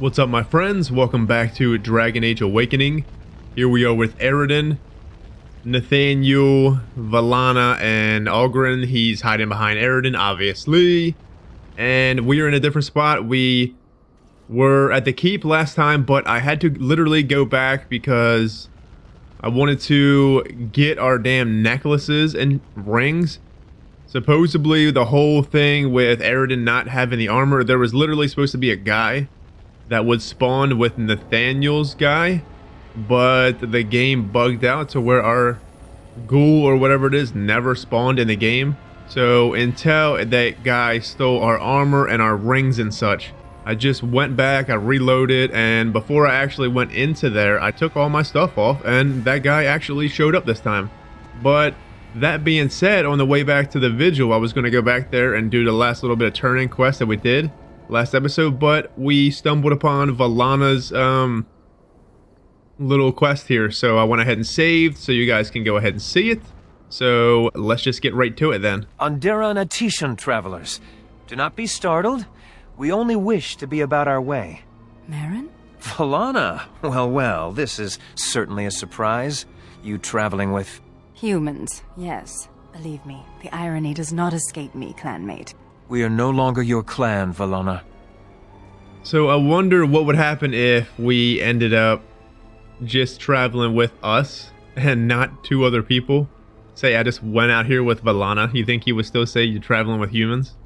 What's up, my friends? Welcome back to Dragon Age Awakening. Here we are with Aroden, Nathaniel, Valana, and Ogren. He's hiding behind Aroden, obviously. And we are in a different spot. We were at the keep last time, but I had to literally go back because I wanted to get our damn necklaces and rings. Supposedly, the whole thing with Aroden not having the armor, there was literally supposed to be a guy that would spawn with Nathaniel's guy, but the game bugged out to where our ghoul or whatever it is never spawned in the game. So until that guy stole our armor and our rings and such, I just went back, I reloaded, and before I actually went into there, I took all my stuff off, and that guy actually showed up this time. But that being said, on the way back to the Vigil, I was going to go back there and do the last little bit of turn-in quest that we did last episode, but we stumbled upon Valana's little quest here, so I went ahead and saved so you guys can go ahead and see it. So let's just get right to it then. Undera and Atishan travelers, do not be startled. We only wish to be about our way. Marin? Valana! Well, this is certainly a surprise. You traveling with... Humans, yes. Believe me, the irony does not escape me, clanmate. We are no longer your clan, Valana. So I wonder what would happen if we ended up just traveling with us and not two other people. Say I just went out here with Valana. You think he would still say you're traveling with humans?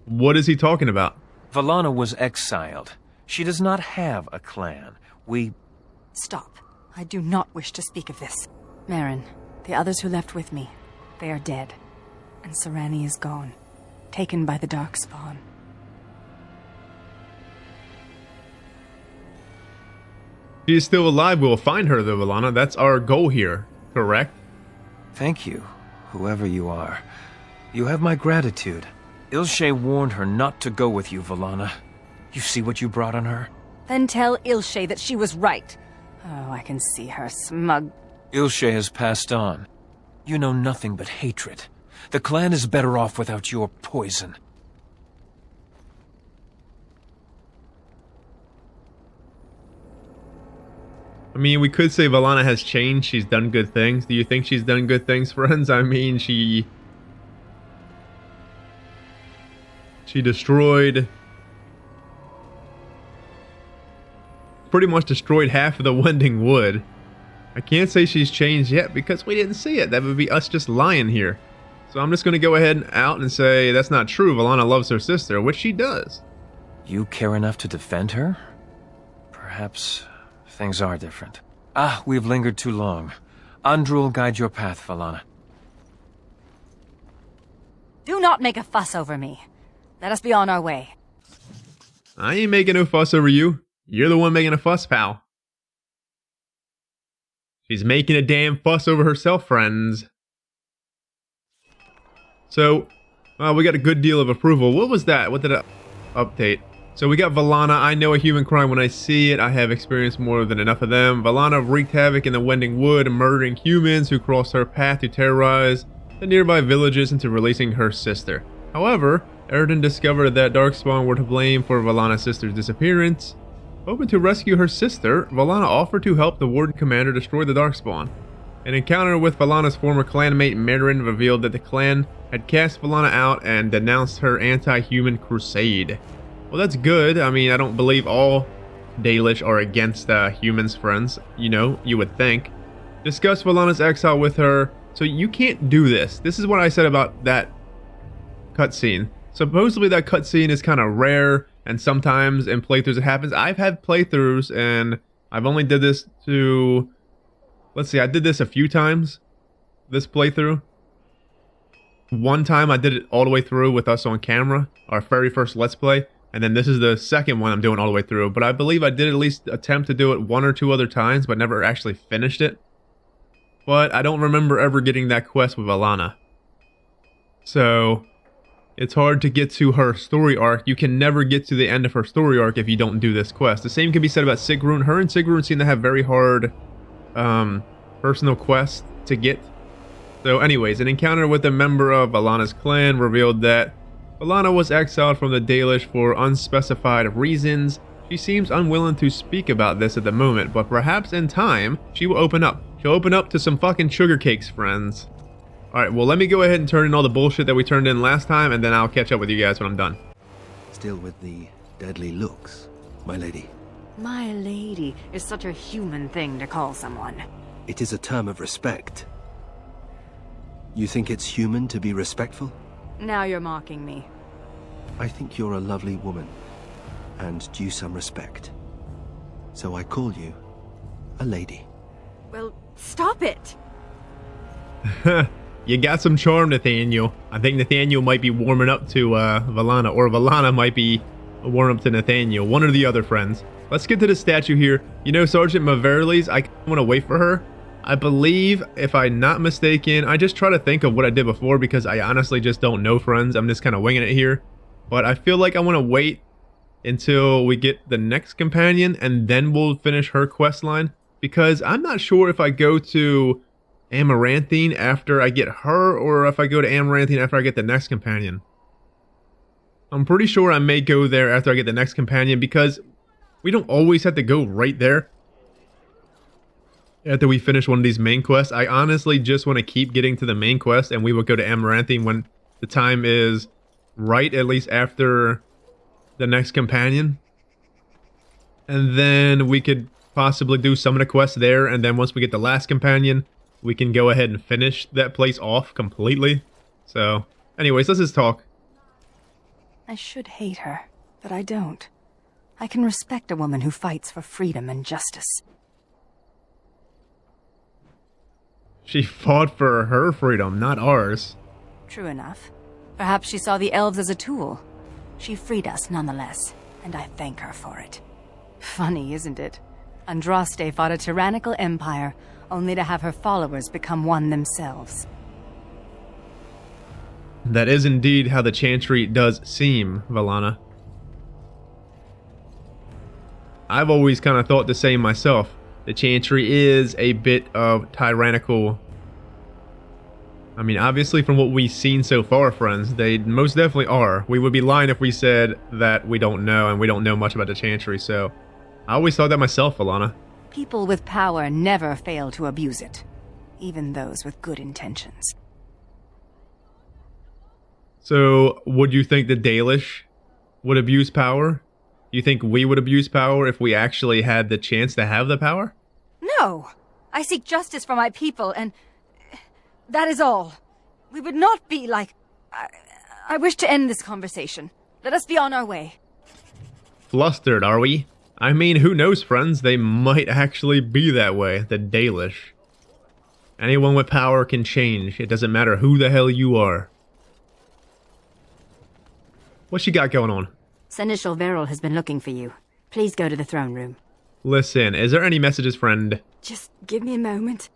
What is he talking about? Valana was exiled. She does not have a clan. We... Stop. I do not wish to speak of this. Marin, the others who left with me, they are dead. And Serani is gone, taken by the Darkspawn. She is still alive. We'll find her though, Valana. That's our goal here, correct? Thank you, whoever you are. You have my gratitude. Ilshe warned her not to go with you, Valana. You see what you brought on her? Then tell Ilshe that she was right. Oh, I can see her smug. Ilshe has passed on. You know nothing but hatred. The clan is better off without your poison. I mean, we could say Valana has changed. She's done good things. Do you think she's done good things, friends? I mean, she destroyed... pretty much destroyed half of the Wending Wood. I can't say she's changed yet because we didn't see it. That would be us just lying here. So I'm just going to go ahead and out and say that's not true. Valana loves her sister, which she does. You care enough to defend her? Perhaps things are different. We've lingered too long. Andrul, guide your path, Valana. Do not make a fuss over me. Let us be on our way. I ain't making no fuss over you. You're the one making a fuss, pal. She's making a damn fuss over herself, friends. So, we got a good deal of approval. What was that? What did it update? So we got Valana. I know a human crime when I see it. I have experienced more than enough of them. Valana wreaked havoc in the Wending Wood, murdering humans who crossed her path to terrorize the nearby villages into releasing her sister. However, Aroden discovered that Darkspawn were to blame for Valana's sister's disappearance. Hoping to rescue her sister, Valana offered to help the Warden commander destroy the Darkspawn. An encounter with Valana's former clanmate Marin revealed that the clan had cast Valana out and denounced her anti-human crusade. Well, that's good. I mean, I don't believe all Dalish are against humans, friends. You know, you would think. Discuss Valana's exile with her. So you can't do this. This is what I said about that cutscene. Supposedly that cutscene is kind of rare, and sometimes in playthroughs it happens. I've had playthroughs, and I've only did this to... Let's see, I did this a few times, this playthrough. One time I did it all the way through with us on camera, our very first Let's Play, and then this is the second one I'm doing all the way through. But I believe I did at least attempt to do it one or two other times, but never actually finished it. But I don't remember ever getting that quest with Valana. So... it's hard to get to her story arc. You can never get to the end of her story arc if you don't do this quest. The same can be said about Sigrun. Her and Sigrun seem to have very hard personal quests to get. So anyways, an encounter with a member of Valana's clan revealed that Valana was exiled from the Dalish for unspecified reasons. She seems unwilling to speak about this at the moment, but perhaps in time, she will open up. She'll open up to some fucking sugar cakes, friends. Alright, well let me go ahead and turn in all the bullshit that we turned in last time, and then I'll catch up with you guys when I'm done. Still with the deadly looks, my lady. My lady is such a human thing to call someone. It is a term of respect. You think it's human to be respectful? Now you're mocking me. I think you're a lovely woman, and due some respect. So I call you a lady. Well, stop it! You got some charm, Nathaniel. I think Nathaniel might be warming up to Valana, or Valana might be warming up to Nathaniel. One or the other, friends. Let's get to the statue here. You know, Sergeant Maverly's, I want to wait for her. I believe, if I'm not mistaken, I just try to think of what I did before because I honestly just don't know, friends. I'm just kind of winging it here. But I feel like I want to wait until we get the next companion and then we'll finish her quest line. Because I'm not sure if I go to Amaranthine after I get her or if I go to Amaranthine after I get the next companion. I'm pretty sure I may go there after I get the next companion because we don't always have to go right there after we finish one of these main quests. I honestly just want to keep getting to the main quest and we will go to Amaranthine when the time is right, at least after the next companion. And then we could possibly do some of the quests there, and then once we get the last companion, we can go ahead and finish that place off completely. So, anyways, let's just talk. I should hate her, but I don't. I can respect a woman who fights for freedom and justice. She fought for her freedom, not ours. True enough. Perhaps she saw the elves as a tool. She freed us nonetheless, and I thank her for it. Funny, isn't it? Andraste fought a tyrannical empire, only to have her followers become one themselves. That is indeed how the Chantry does seem, Valana. I've always kind of thought the same myself. The Chantry is a bit of tyrannical. I mean, obviously from what we've seen so far, friends, they most definitely are. We would be lying if we said that we don't know, and we don't know much about the Chantry, so I always thought that myself, Valana. People with power never fail to abuse it, even those with good intentions. So, would you think the Dalish would abuse power? You think we would abuse power if we actually had the chance to have the power? No! I seek justice for my people, and that is all. We would not be like... I wish to end this conversation. Let us be on our way. Flustered, are we? I mean, who knows, friends? They might actually be that way, the Dalish. Anyone with power can change. It doesn't matter who the hell you are. What she got going on? Seneschal Veril has been looking for you. Please go to the throne room. Listen, is there any messages, friend? Just give me a moment.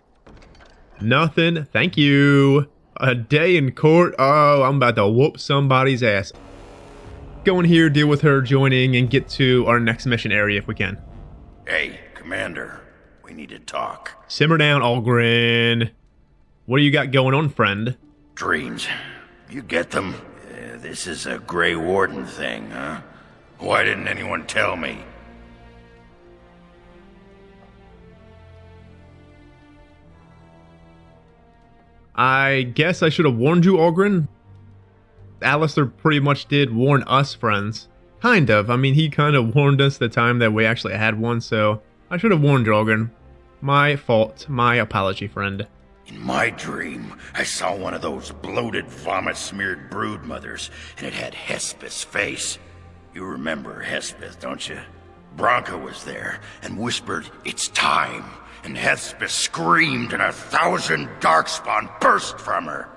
Nothing. Thank you. A day in court? Oh, I'm about to whoop somebody's ass. Go in here, deal with her joining, and get to our next mission area if we can. Hey, Commander. We need to talk. Simmer down, Algren. What do you got going on, friend? Dreams. You get them? This is a Grey Warden thing, huh? Why didn't anyone tell me? I guess I should have warned you, Algren. Alistair pretty much did warn us, friends. Kind of. I mean, he kind of warned us the time that we actually had one, so I should have warned you, Algren. My fault. My apology, friend. In my dream, I saw one of those bloated, vomit-smeared brood mothers, and it had Hespeth's face. You remember Hespeth, don't you? Bronca was there, and whispered, "It's time." And Hespeth screamed, and 1,000 Darkspawn burst from her.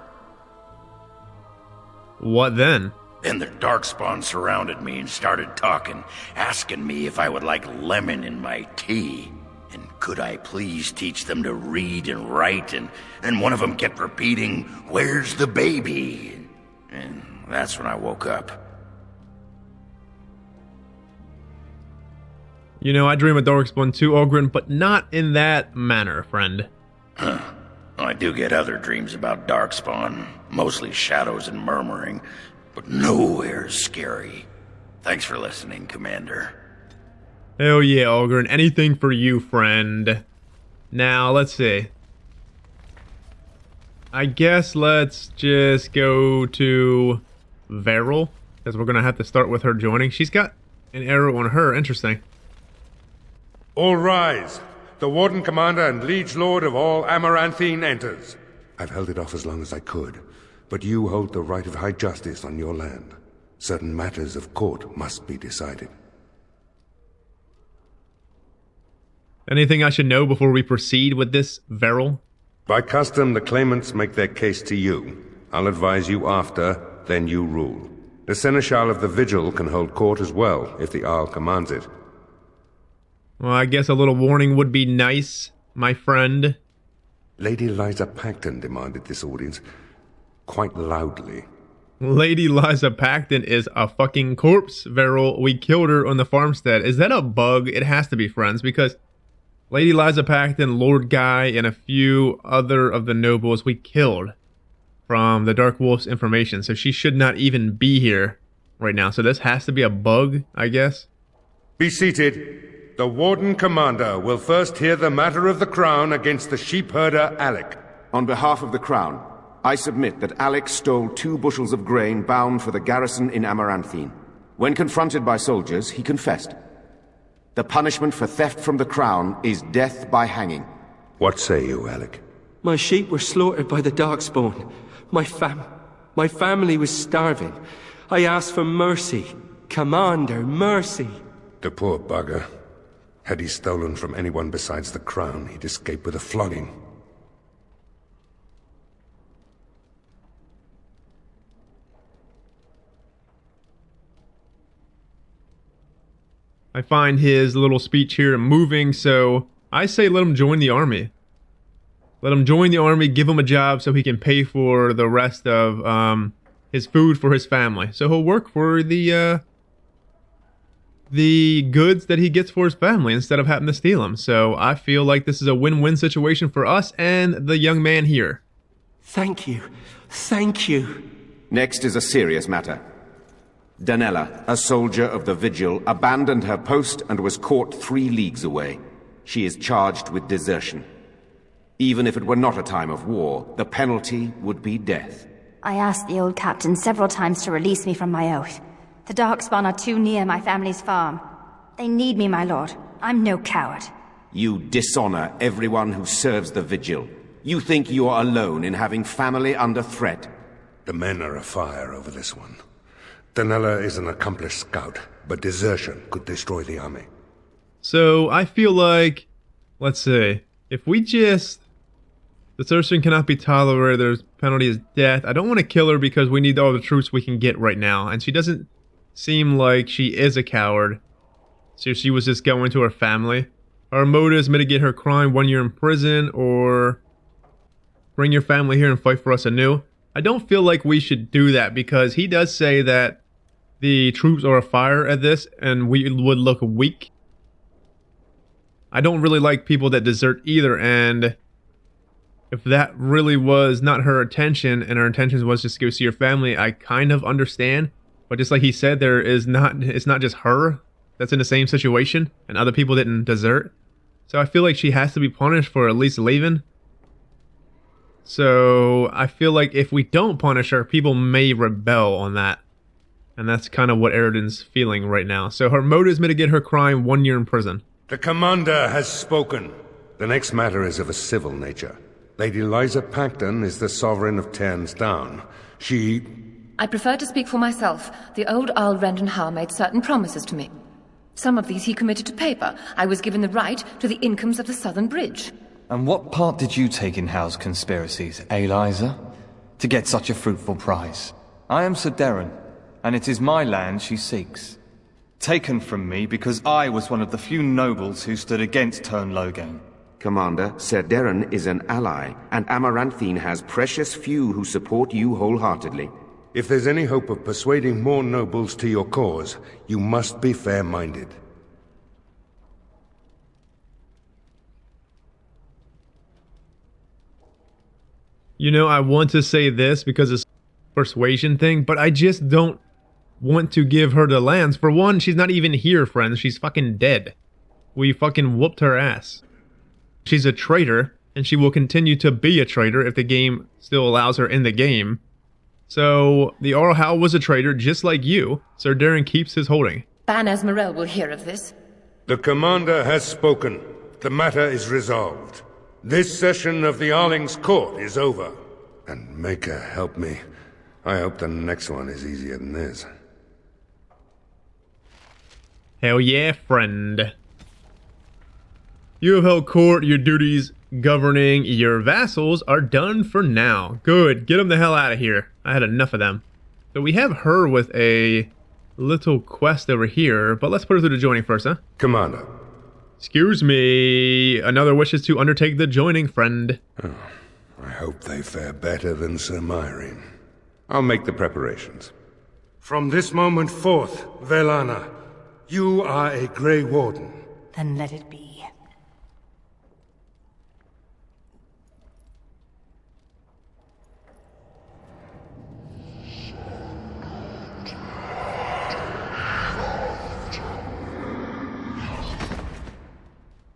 What then? Then the Darkspawn surrounded me and started talking, asking me if I would like lemon in my tea. And could I please teach them to read and write, and one of them kept repeating, "Where's the baby?" And that's when I woke up. You know, I dream of Darkspawn too, Algren, but not in that manner, friend. Huh. I do get other dreams about Darkspawn, mostly shadows and murmuring, but nowhere scary. Thanks for listening, Commander. Hell yeah, Ogren. Anything for you, friend. Now, let's see. I guess let's just go to Varel, because we're going to have to start with her joining. She's got an arrow on her. Interesting. All rise. The Warden Commander and Liege Lord of all Amaranthine enters. I've held it off as long as I could, but you hold the right of high justice on your land. Certain matters of court must be decided. Anything I should know before we proceed with this, Varel? By custom, the claimants make their case to you. I'll advise you after, then you rule. The Seneschal of the Vigil can hold court as well, if the Arl commands it. Well, I guess a little warning would be nice, my friend. Lady Liza Pacton demanded this audience, quite loudly. Lady Liza Pacton is a fucking corpse, Varel. We killed her on the farmstead. Is that a bug? It has to be, friends, because Lady Liza Pacton, Lord Guy, and a few other of the nobles we killed from the Dark Wolf's information, so she should not even be here right now. So this has to be a bug, I guess. Be seated. The Warden Commander will first hear the matter of the Crown against the sheepherder Alec. On behalf of the Crown, I submit that Alec stole 2 bushels of grain bound for the garrison in Amaranthine. When confronted by soldiers, he confessed. The punishment for theft from the Crown is death by hanging. What say you, Alec? My sheep were slaughtered by the Darkspawn. My family was starving. I asked for mercy. Commander, mercy. The poor bugger. Had he stolen from anyone besides the Crown, he'd escape with a flogging. I find his little speech here moving, so I say let him join the army. Let him join the army, give him a job so he can pay for the rest of his food for his family. So he'll work for the goods that he gets for his family instead of having to steal them. So I feel like this is a win-win situation for us and the young man here. Thank you. Thank you. Next is a serious matter. Danella, a soldier of the Vigil, abandoned her post and was caught 3 leagues away. She is charged with desertion. Even if it were not a time of war, the penalty would be death. I asked the old captain several times to release me from my oath. The Darkspawn are too near my family's farm. They need me, my lord. I'm no coward. You dishonor everyone who serves the Vigil. You think you are alone in having family under threat. The men are afire over this one. Danella is an accomplished scout, but desertion could destroy the army. So I feel like, let's see, if we just... Desertion cannot be tolerated, there's penalty is death. I don't want to kill her because we need all the troops we can get right now. And she doesn't seem like she is a coward. So she was just going to her family. Our motives mitigate her crime, 1 year in prison, or bring your family here and fight for us anew. I don't feel like we should do that because he does say that the troops are afire at this and we would look weak. I don't really like people that desert either, and if that really was not her intention and her intention was just to go see her family, I kind of understand. But just like he said, it's not just her that's in the same situation and other people didn't desert. So I feel like she has to be punished for at least leaving. So I feel like if we don't punish her, people may rebel on that. And that's kind of what Aroden's feeling right now. So her motives mitigate her crime, 1 year in prison. The commander has spoken. The next matter is of a civil nature. Lady Liza Pacton is the sovereign of Terns Down. I prefer to speak for myself. The old Earl Rendon Howe made certain promises to me. Some of these he committed to paper. I was given the right to the incomes of the Southern Bridge. And what part did you take in Howe's conspiracies, Liza? To get such a fruitful prize? I am Sir Darren, and it is my land she seeks. Taken from me because I was one of the few nobles who stood against Tern Logain. Commander, Sir Darren is an ally, and Amaranthine has precious few who support you wholeheartedly. If there's any hope of persuading more nobles to your cause, you must be fair-minded. You know, I want to say this because it's a persuasion thing, but I just don't want to give her the lands. For one, she's not even here, friends. She's fucking dead. We fucking whooped her ass. She's a traitor, and she will continue to be a traitor if the game still allows her in the game. So, the Oral Howl was a traitor just like you. Sir Darren keeps his holding. Ban Esmerel will hear of this. The commander has spoken. The matter is resolved. This session of the Arling's court is over. And Maker help me. I hope the next one is easier than this. Hell yeah, friend. You have held court. Your duties governing your vassals are done for now. Good. Get them the hell out of here. I had enough of them. So we have her with a little quest over here, but let's put her through the joining first, huh? Commander. Excuse me. Another wishes to undertake the joining, friend. Oh, I hope they fare better than Sir Myrene. I'll make the preparations. From this moment forth, Velana, you are a Grey Warden. Then let it be.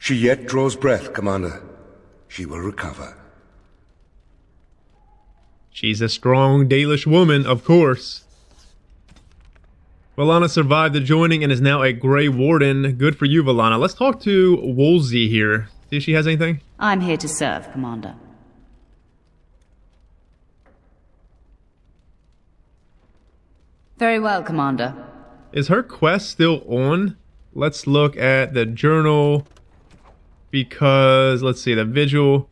She yet draws breath, Commander. She will recover. She's a strong Dalish woman, of course. Velana survived the joining and is now a Grey Warden. Good for you, Velana. Let's talk to Wolsey here. See if she has anything? I'm here to serve, Commander. Very well, Commander. Is her quest still on? Let's look at the journal. Because, let's see, the Vigil.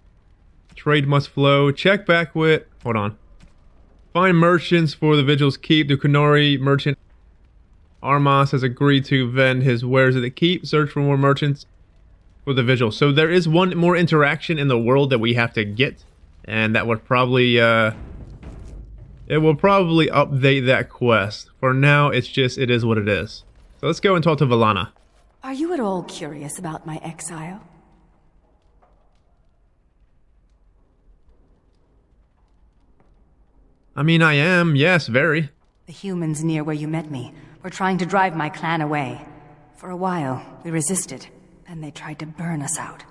Trade must flow. Check back with... Hold on. Find merchants for the Vigil's keep. The Kunori merchant Armas has agreed to vend his wares at the keep. Search for more merchants for the Vigil. So there is one more interaction in the world that we have to get. And that would probably... it will probably update that quest. For now, it's just... It is what it is. So let's go and talk to Velana. Are you at all curious about my exile? I mean, I am. Yes, very. The humans near where you met me were trying to drive my clan away. For a while, we resisted, and they tried to burn us out.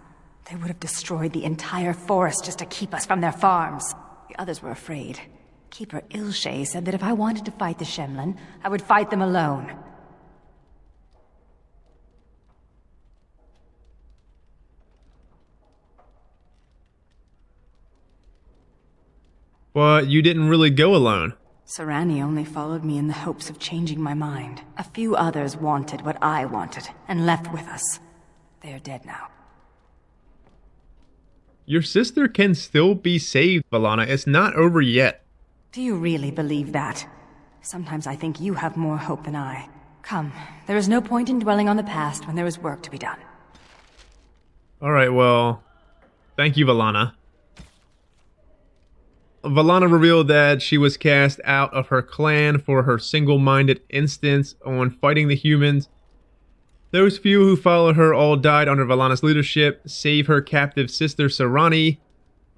They would have destroyed the entire forest just to keep us from their farms. The others were afraid. Keeper Ilshay said that if I wanted to fight the Shemlin, I would fight them alone. But you didn't really go alone. Sarani only followed me in the hopes of changing my mind. A few others wanted what I wanted, and left with us. They are dead now. Your sister can still be saved, Velana. It's not over yet. Do you really believe that? Sometimes I think you have more hope than I. Come, there is no point in dwelling on the past when there is work to be done. Alright, well, thank you, Velana. Velana revealed that she was cast out of her clan for her single-minded instance on fighting the humans. Those few who followed her all died under Velana's leadership, save her captive sister Sarani.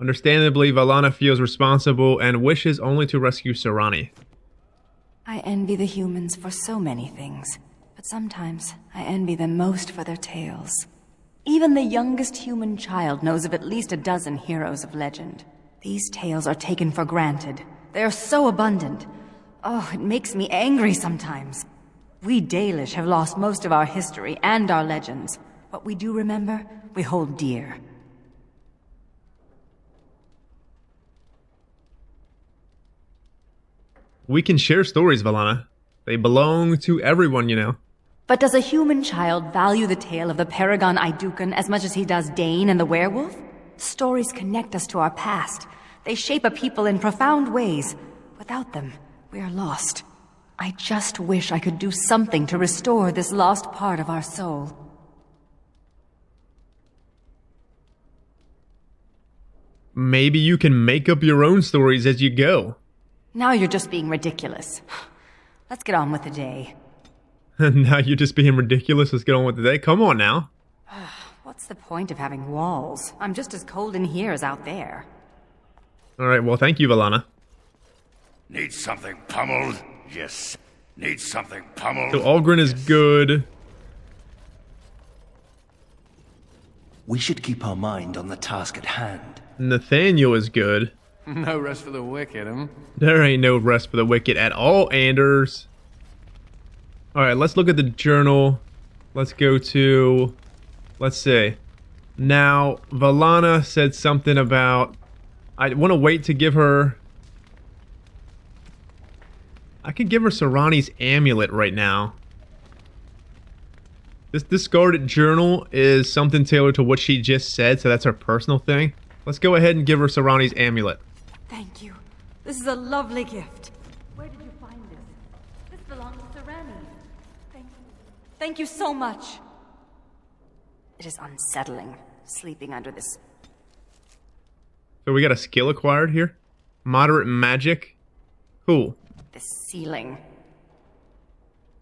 Understandably, Velana feels responsible and wishes only to rescue Sarani. I envy the humans for so many things, but sometimes I envy them most for their tales. Even the youngest human child knows of at least a dozen heroes of legend. These tales are taken for granted. They are so abundant. Oh, it makes me angry sometimes. We Dalish have lost most of our history and our legends. What we do remember, we hold dear. We can share stories, Velana. They belong to everyone, you know. But does a human child value the tale of the Paragon Idukan as much as he does Dane and the werewolf? Stories connect us to our past. They shape a people in profound ways. Without them, we are lost. I just wish I could do something to restore this lost part of our soul. Maybe you can make up your own stories as you go. Now you're just being ridiculous. Let's get on with the day. Now you're just being ridiculous. Let's get on with the day. Come on now. What's the point of having walls? I'm just as cold in here as out there. Alright, well, thank you, Valana. Need something pummeled? Yes. Need something pummeled? So Algren is good. We should keep our mind on the task at hand. Nathaniel is good. No rest for the wicked, huh? There ain't no rest for the wicked at all, Anders. Alright, let's look at the journal. Let's go to... Let's see. Now, Valana said something about... I want to wait to give her... I could give her Sarani's amulet right now. This discarded journal is something tailored to what she just said, so that's her personal thing. Let's go ahead and give her Sarani's amulet. Thank you. This is a lovely gift. Where did you find this? This belongs to Sarani. Thank you. Thank you so much. It is unsettling, sleeping under this. So we got a skill acquired here. Moderate magic. Cool. This ceiling.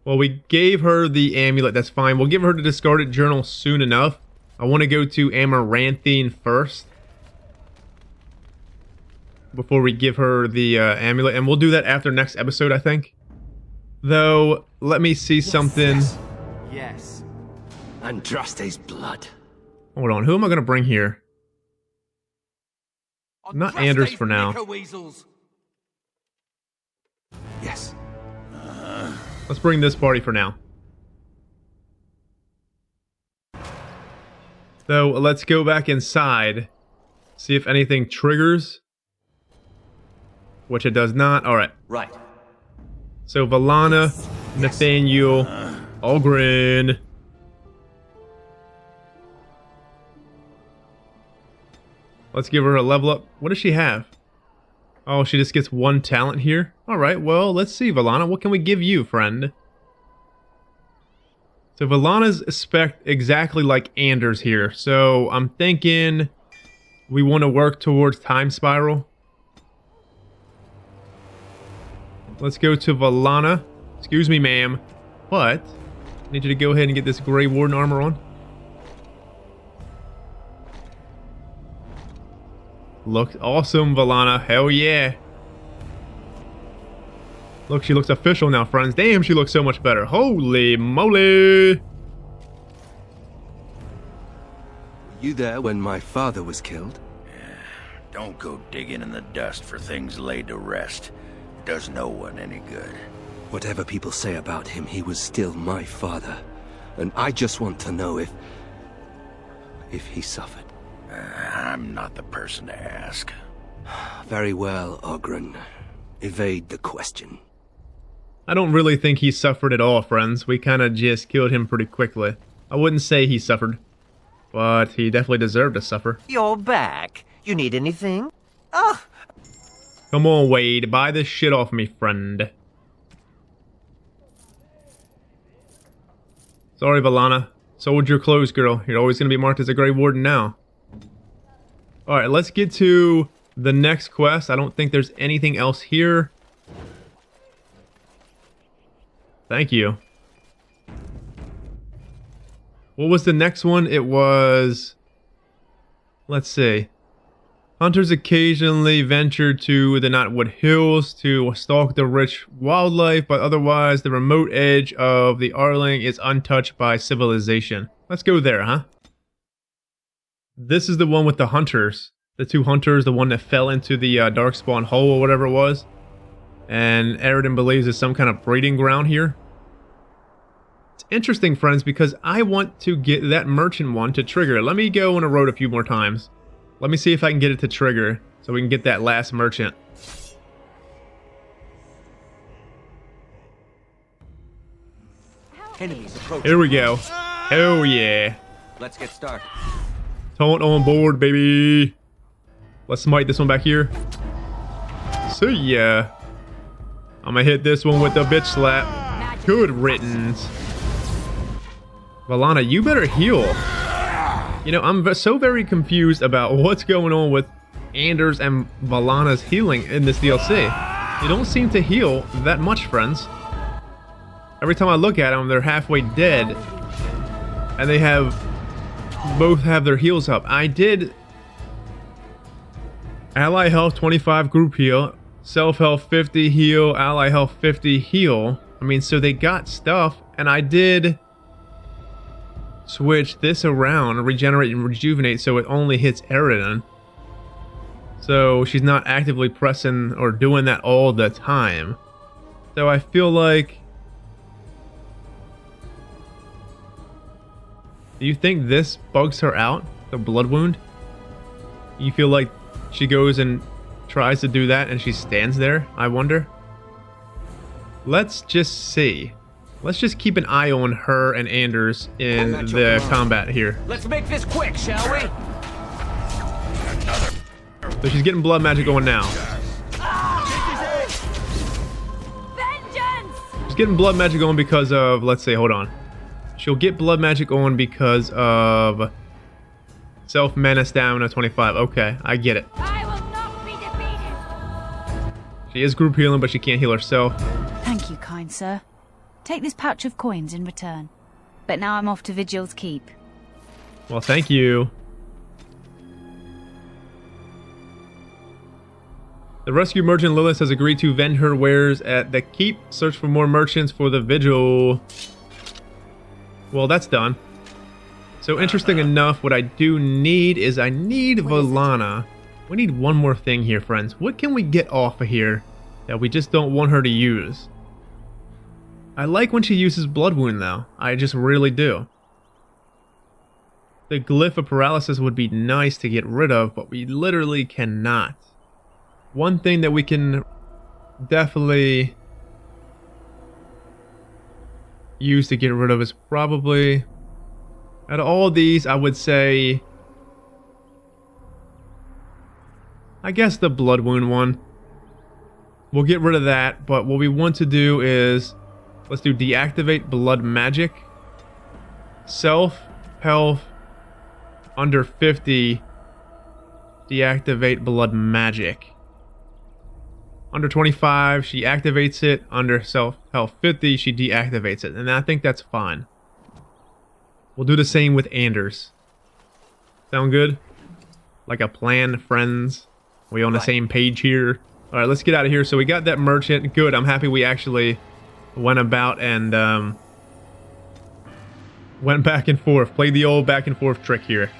Well, we gave her the amulet. That's fine. We'll give her the discarded journal soon enough. I want to go to Amaranthine first. Before we give her the amulet. And we'll do that after next episode, I think. Though, let me see something. Yes. Andraste's blood. Hold on. Who am I going to bring here? Not Anders for now. Yes. Let's bring this party for now. So, let's go back inside. See if anything triggers. Which it does not. Alright. Right. So, Valana, Nathaniel, Algren. Let's give her a level up. What does she have? Oh, she just gets one talent here? Alright, well, let's see, Valana. What can we give you, friend? So, Valana's spec exactly like Anders here. So, I'm thinking we want to work towards Time Spiral. Let's go to Valana. Excuse me, ma'am. But, I need you to go ahead and get this Grey Warden armor on. Looks awesome, Valana. Hell yeah. Look, she looks official now, friends. Damn, she looks so much better. Holy moly. Were you there when my father was killed? Yeah. Don't go digging in the dust for things laid to rest. It does no one any good. Whatever people say about him, he was still my father. And I just want to know if he suffered. I'm not the person to ask. Very well, Ogren. Evade the question. I don't really think he suffered at all, friends. We kind of just killed him pretty quickly. I wouldn't say he suffered. But he definitely deserved to suffer. You're back. You need anything? Oh. Come on, Wade. Buy this shit off me, friend. Sorry, Valana. Sold your clothes, girl. You're always going to be marked as a Grey Warden now. Alright, let's get to the next quest. I don't think there's anything else here. Thank you. What was the next one? It was... Let's see. Hunters occasionally venture to the Knotwood Hills to stalk the rich wildlife, but otherwise the remote edge of the Arling is untouched by civilization. Let's go there, huh? This is the one with the hunters. The two hunters, the one that fell into the Darkspawn hole or whatever it was. And Aroden believes there's some kind of breeding ground here. It's interesting, friends, because I want to get that merchant one to trigger. Let me go on a road a few more times. Let me see if I can get it to trigger so we can get that last merchant. Enemies approaching. Here we go. Hell yeah. Let's get started. Taunt on board, baby. Let's smite this one back here. See ya. I'm gonna hit this one with the bitch slap. Good riddance. Valana, you better heal. You know, I'm so very confused about what's going on with Anders and Valana's healing in this DLC. They don't seem to heal that much, friends. Every time I look at them, they're halfway dead. And they both have their heals up. I did Ally health 25, group heal. Self health 50, heal. Ally health 50, heal. I mean, so they got stuff, and I did switch this around, regenerate and rejuvenate, so it only hits Aroden. So she's not actively pressing or doing that all the time. So I feel like... Do you think this bugs her out? The blood wound? You feel like she goes and tries to do that and she stands there? I wonder. Let's just see. Let's just keep an eye on her and Anders in the combat here. Let's make this quick, shall we? So she's getting blood magic going now. Vengeance! She's getting blood magic on because of, let's see, hold on. She'll get blood magic on because of self mana stamina 25. Okay, I get it. I will not be defeated. She is group healing, but she can't heal herself. Thank you, kind sir. Take this pouch of coins in return. But now I'm off to Vigil's keep. Well, thank you. The rescue merchant Lilith has agreed to vend her wares at the keep. Search for more merchants for the Vigil. Well, that's done. So interesting enough, what I do need is I need Valana. We need one more thing here, friends. What can we get off of here that we just don't want her to use? I like when she uses Blood Wound, though. I just really do. The Glyph of Paralysis would be nice to get rid of, but we literally cannot. One thing that we can definitely use to get rid of is probably... Out of all these, I would say... I guess the Blood Wound one. We'll get rid of that, but what we want to do is... Let's do deactivate blood magic. Self, health, under 50. Deactivate blood magic. Under 25, she activates it. Under self, health 50, she deactivates it. And I think that's fine. We'll do the same with Anders. Sound good? Like a plan, friends? We on the same page here? Alright, let's get out of here. So we got that merchant. Good, I'm happy we actually... went about and went back and forth. Played the old back and forth trick here.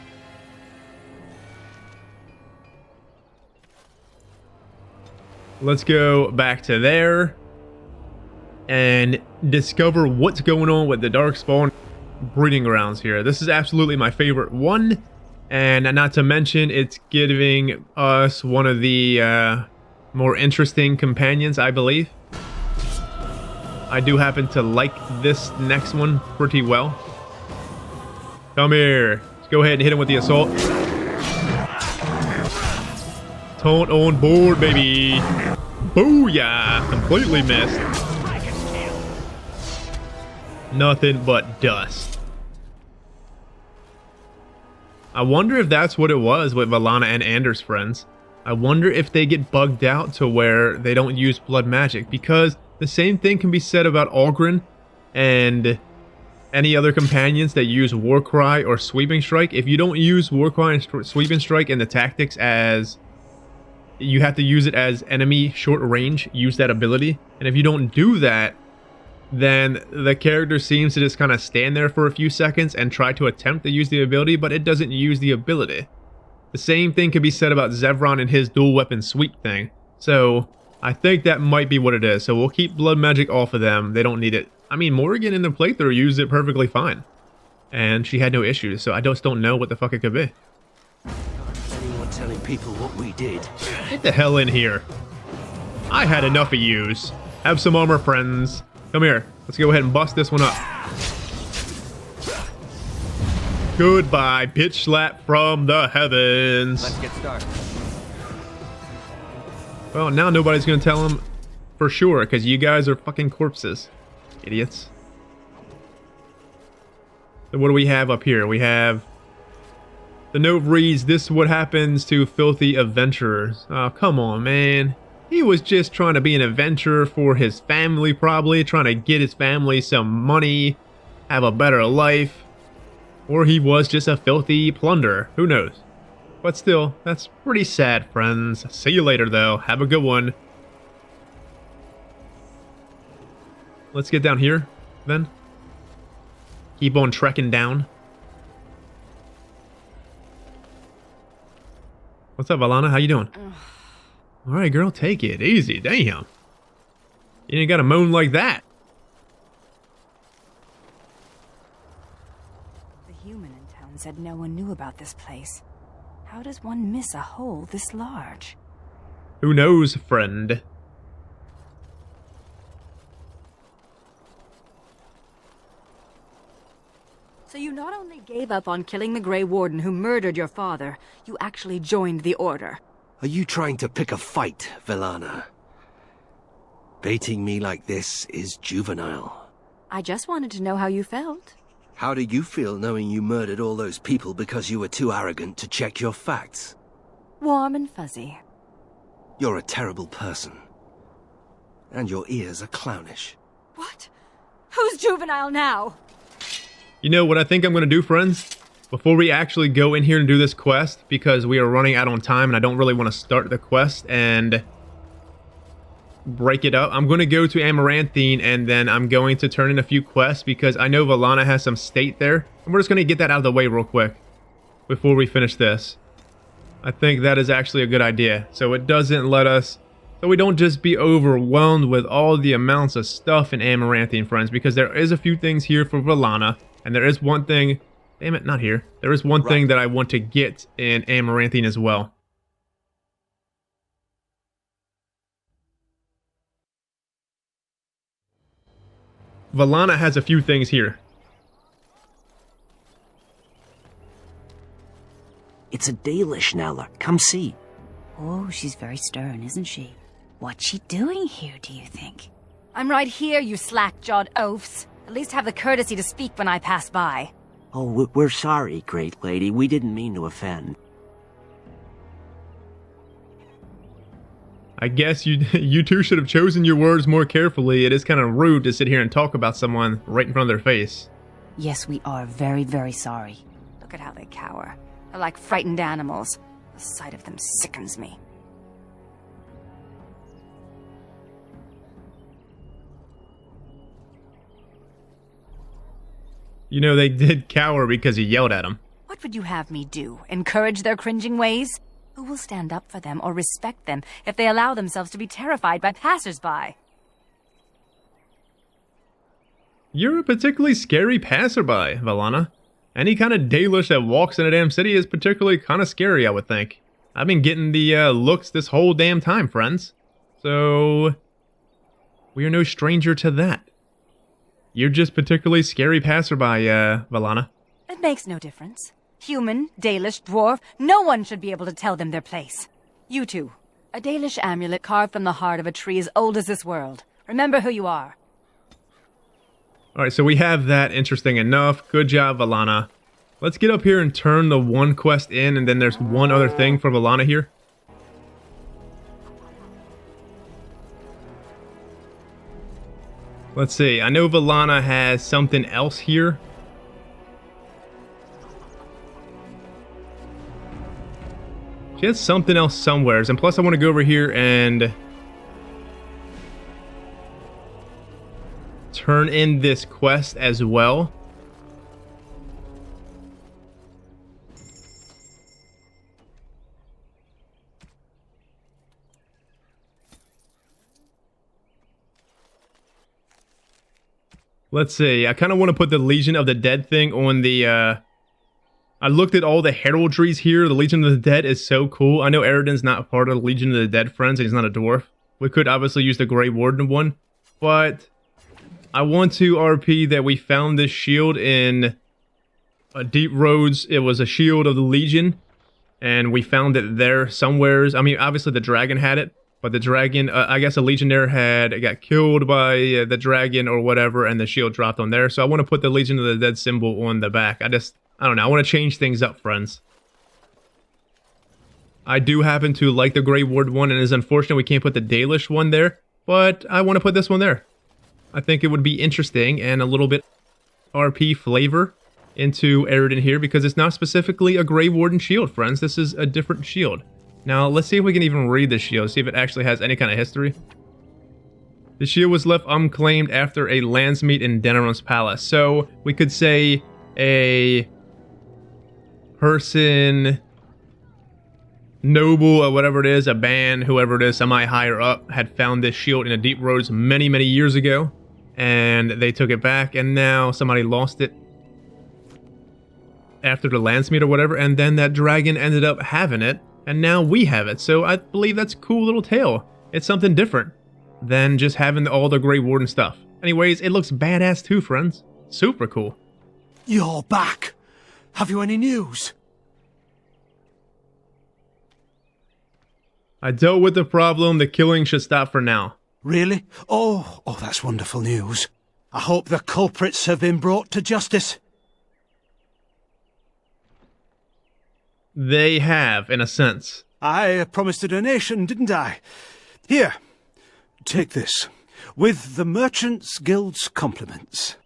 Let's go back to there and discover what's going on with the Darkspawn breeding grounds here. This is absolutely my favorite one, and not to mention it's giving us one of the more interesting companions, I believe. I do happen to like this next one pretty well. Come here. Let's go ahead and hit him with the assault. Taunt on board, baby. Booyah! Completely missed. Nothing but dust. I wonder if that's what it was with Valana and Anders, friends. I wonder if they get bugged out to where they don't use blood magic, because the same thing can be said about Algren and any other companions that use Warcry or Sweeping Strike. If you don't use Warcry and Sweeping Strike in the tactics as... You have to use it as enemy short range, use that ability. And if you don't do that, then the character seems to just kind of stand there for a few seconds and try to attempt to use the ability, but it doesn't use the ability. The same thing can be said about Zevran and his dual weapon sweep thing. So... I think that might be what it is, so we'll keep blood magic off of them. They don't need it. I mean, Morrigan in the playthrough used it perfectly fine. And she had no issues, so I just don't know what the fuck it could be. Anyone telling people what we did? Get the hell in here. I had enough of yous. Have some armor, friends. Come here. Let's go ahead and bust this one up. Goodbye, bitch slap from the heavens. Let's get started. Well, now nobody's gonna tell him for sure, because you guys are fucking corpses. Idiots. So what do we have up here? We have... The note reads, "This is what happens to filthy adventurers." Oh, come on, man. He was just trying to be an adventurer for his family, probably. Trying to get his family some money, have a better life. Or he was just a filthy plunderer. Who knows? But still, that's pretty sad, friends. See you later, though. Have a good one. Let's get down here, then. Keep on trekking down. What's up, Alana? How you doing? Alright, girl, take it easy. Damn. You ain't gotta moan like that. The human in town said no one knew about this place. How does one miss a hole this large? Who knows, friend? So you not only gave up on killing the Grey Warden who murdered your father, you actually joined the Order. Are you trying to pick a fight, Velana? Baiting me like this is juvenile. I just wanted to know how you felt. How do you feel knowing you murdered all those people because you were too arrogant to check your facts? Warm and fuzzy. You're a terrible person. And your ears are clownish. What? Who's juvenile now? You know what I think I'm going to do, friends? Before we actually go in here and do this quest, because we are running out on time and I don't really want to start the quest and break it up, I'm going to go to Amaranthine and then I'm going to turn in a few quests because I know Velana has some state there. And we're just going to get that out of the way real quick before we finish this. I think that is actually a good idea. So it doesn't let us... So we don't just be overwhelmed with all the amounts of stuff in Amaranthine, friends, because there is a few things here for Velana. And there is one thing... Damn it, not here. There is one thing that I want to get in Amaranthine as well. Velana has a few things here. It's a Dalish, Nella. Come see. Oh, she's very stern, isn't she? What's she doing here, do you think? I'm right here, you slack-jawed oafs. At least have the courtesy to speak when I pass by. Oh, we're sorry, great lady. We didn't mean to offend. I guess you two should have chosen your words more carefully. It is kind of rude to sit here and talk about someone right in front of their face. Yes, we are very, very sorry. Look at how they cower. They're like frightened animals. The sight of them sickens me. You know, they did cower because you yelled at them. What would you have me do? Encourage their cringing ways? Who will stand up for them or respect them if they allow themselves to be terrified by passers-by? You're a particularly scary passerby, Velana. Any kind of Dalish that walks in a damn city is particularly kind of scary, I would think. I've been getting the looks this whole damn time, friends. So, we are no stranger to that. You're just particularly scary passerby, Velana. It makes no difference. Human, Dalish, dwarf, no one should be able to tell them their place. You two, a Dalish amulet carved from the heart of a tree as old as this world. Remember who you are. Alright, so we have that. Interesting enough. Good job, Velana. Let's get up here and turn the one quest in, and then there's one other thing for Velana here. Let's see. I know Velana has something else here. She has something else somewheres, and plus I want to go over here and turn in this quest as well. Let's see. I kind of want to put the Legion of the Dead thing on the I looked at all the heraldries here. The Legion of the Dead is so cool. I know Aroden's not a part of the Legion of the Dead, friends. He's not a dwarf. We could obviously use the Grey Warden one. But I want to RP that we found this shield in Deep Roads. It was a shield of the Legion. And we found it there somewheres. I mean, obviously the dragon had it. But the dragon, I guess a Legionnaire got killed by the dragon or whatever. And the shield dropped on there. So I want to put the Legion of the Dead symbol on the back. I don't know, I want to change things up, friends. I do happen to like the Grey Ward one, and it is unfortunate we can't put the Dalish one there, but I want to put this one there. I think it would be interesting and a little bit RP flavor. into Aroden here because it's not specifically a Grey Warden shield, friends. This is a different shield. Now, let's see if we can even read the shield, see if it actually has any kind of history. The shield was left unclaimed after a landsmeet in Denerim's palace. So, we could say a person, noble or whatever it is, a band, whoever it is, somebody higher up, had found this shield in the deep roads many, many years ago. And they took it back, and now somebody lost it after the landsmeet or whatever, and then that dragon ended up having it, and now we have it. So I believe that's a cool little tale. It's something different than just having all the Grey Warden stuff. Anyways, it looks badass too, friends. Super cool. You're back. Have you any news? I dealt with the problem. The killing should stop for now. Really? Oh, that's wonderful news. I hope the culprits have been brought to justice. They have, in a sense. I promised a donation, didn't I? Here, take this. With the Merchants Guild's compliments.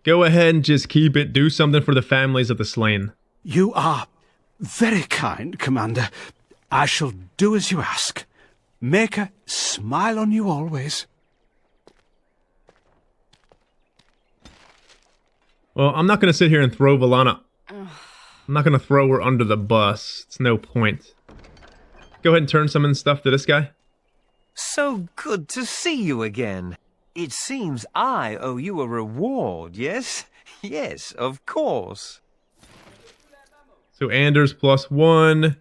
Go ahead and just keep it. Do something for the families of the slain. You are very kind, Commander. I shall do as you ask. Maker, smile on you always. Well, I'm not going to sit here and throw Vallana. I'm not going to throw her under the bus. It's no point. Go ahead and turn some of the stuff to this guy. So good to see you again. It seems I owe you a reward, yes? Yes, of course. So Anders +1.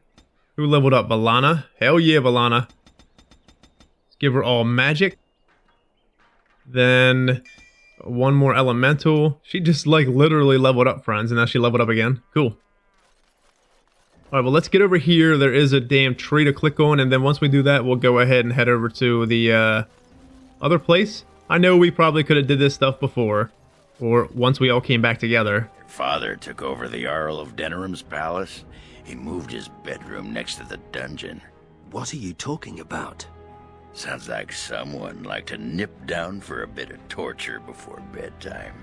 Who leveled up? Vallana? Hell yeah, Vallana. Let's give her all magic. Then one more elemental. She just like literally leveled up, friends, and now she leveled up again. Cool. Alright, well let's get over here. There is a damn tree to click on, and then once we do that, we'll go ahead and head over to the other place. I know we probably could have did this stuff before, or once we all came back together. Your father took over the Jarl of Denerim's palace. He moved his bedroom next to the dungeon. What are you talking about? Sounds like someone liked to nip down for a bit of torture before bedtime.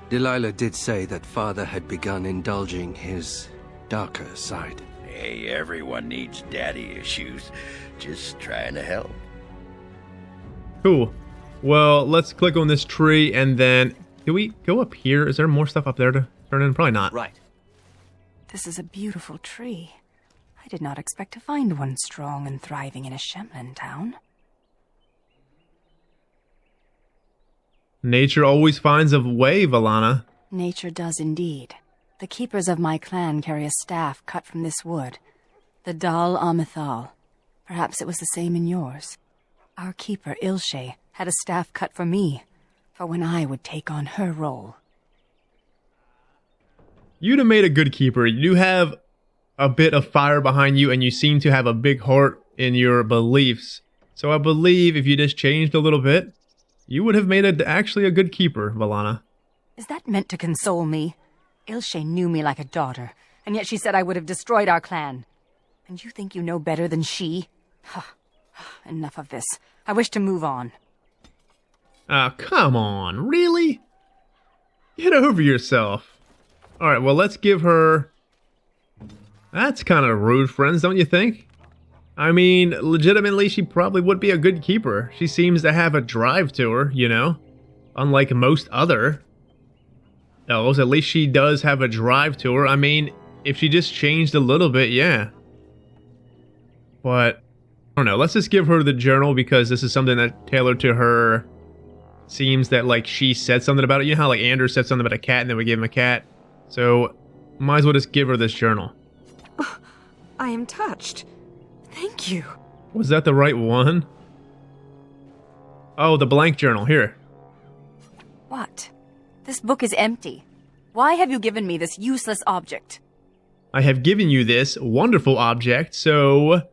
Delilah did say that father had begun indulging his darker side. Hey, everyone needs daddy issues. Just trying to help. Cool. Well, let's click on this tree, and then... Do we go up here? Is there more stuff up there to turn in? Probably not. Right. This is a beautiful tree. I did not expect to find one strong and thriving in a Shemlin town. Nature always finds a way, Vallana. Nature does indeed. The keepers of my clan carry a staff cut from this wood. The Dal Amithal. Perhaps it was the same in yours. Our keeper, Ilshe, had a staff cut for me, for when I would take on her role. You'd have made a good keeper. You have a bit of fire behind you, and you seem to have a big heart in your beliefs. So I believe if you just changed a little bit, you would have made actually a good keeper, Vallana. Is that meant to console me? Ilshe knew me like a daughter, and yet she said I would have destroyed our clan. And you think you know better than she? Enough of this. I wish to move on. Ah, come on. Really? Get over yourself. Alright, well, let's give her... That's kind of rude, friends, don't you think? I mean, legitimately, she probably would be a good keeper. She seems to have a drive to her, you know? Unlike most other elves, at least she does have a drive to her. I mean, if she just changed a little bit, yeah. But, I don't know. Let's just give her the journal because this is something that tailored to her. Seems that, like, she said something about it. You know how, like, Anders said something about a cat and then we gave him a cat? So, might as well just give her this journal. Oh, I am touched. Thank you. Was that the right one? Oh, the blank journal. Here. What? This book is empty. Why have you given me this useless object? I have given you this wonderful object, so...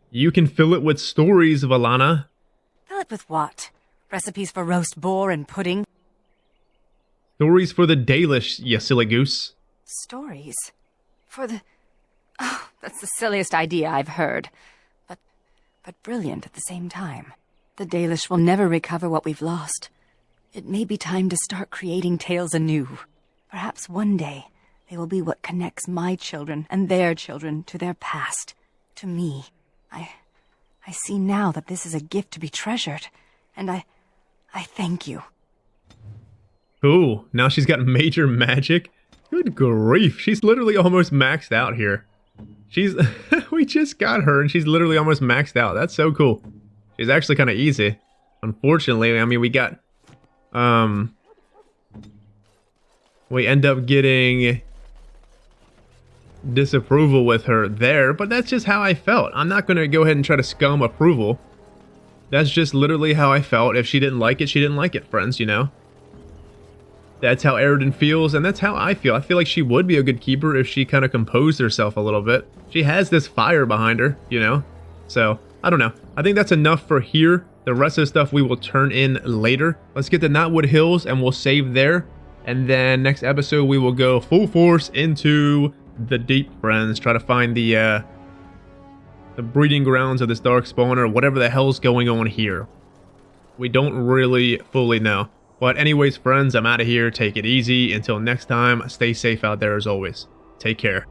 you can fill it with stories, Vallana. Fill it with what? Recipes for roast boar and pudding? Stories for the Dalish, you silly goose. Stories? For the... Oh, that's the silliest idea I've heard. But brilliant at the same time. The Dalish will never recover what we've lost. It may be time to start creating tales anew. Perhaps one day, they will be what connects my children and their children to their past, to me. I see now that this is a gift to be treasured, and I thank you. Cool. Now she's got major magic. Good grief. She's literally almost maxed out here. She's... we just got her, and she's literally almost maxed out. That's so cool. She's actually kind of easy. Unfortunately, I mean, we got... we end up getting disapproval with her there, but that's just how I felt. I'm not going to go ahead and try to scum approval. That's just literally how I felt. If she didn't like it, she didn't like it, friends, you know? That's how Aroden feels, and that's how I feel. I feel like she would be a good keeper if she kind of composed herself a little bit. She has this fire behind her, you know? So, I don't know. I think that's enough for here. The rest of the stuff we will turn in later. Let's get to Knotwood Hills, and we'll save there. And then next episode, we will go full force into the deep, friends. Try to find the breeding grounds of this Darkspawn, or whatever the hell's going on here. We don't really fully know. But anyways, friends, I'm out of here. Take it easy. Until next time, stay safe out there as always. Take care.